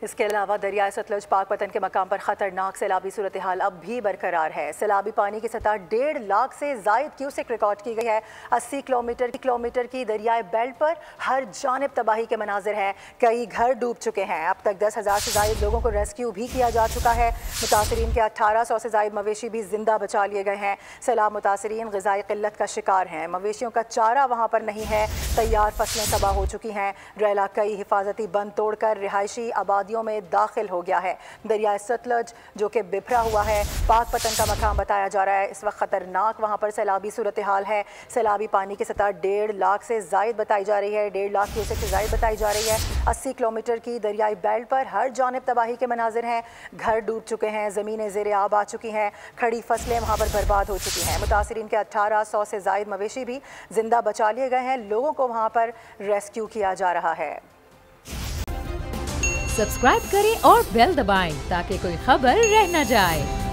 इसके अलावा दरियाए सतलुज पाकपतन के मकाम पर खतरनाक सैलाबी सूरत हाल अब भी बरकरार है। सैलाबी पानी की सतह 1.5 लाख से जायद क्यूसेक रिकॉर्ड की गई है। 80 किलोमीटर की दरियाए बेल्ट पर हर जानिब तबाही के मनाजिर हैं। कई घर डूब चुके हैं। अब तक 10,000 से जायद लोगों को रेस्क्यू भी किया जा चुका है। मुतासरीन के 1800 से जायद मवेशी भी जिंदा बचा लिए गए हैं। सैलाब मुतासरीन ग़िज़ाई क़िल्लत का शिकार हैं। मवेशियों का चारा वहाँ पर नहीं है। तैयार फसलें तबाह हो चुकी हैं। रेला कई हिफाजती बंद तोड़कर रिहायशी आबादियों में दाखिल हो गया है। दरियाए सतलुज जो कि बिखरा हुआ है, पाकपतन का मकाम बताया जा रहा है। इस वक्त खतरनाक वहाँ पर सैलाबी सूरत हाल है। सैलाबी पानी की सतह 1.5 लाख से जायद बताई जा रही है। 1.5 लाख क्यूसेक से जायद बताई जा रही है। 80 किलोमीटर की दरियाई बेल्ट पर हर जानिब तबाही के मनाजिर हैं। घर डूब चुके हैं। ज़मीनें ज़ेरे आब आ चुकी हैं। खड़ी फसलें वहाँ पर बर्बाद हो चुकी हैं। मुतासरीन के 1800 से जायद मवेशी भी जिंदा बचा लिए गए हैं। लोगों को वहाँ पर रेस्क्यू किया जा रहा है। सब्सक्राइब करें और बेल दबाएं ताकि कोई खबर रह न जाए।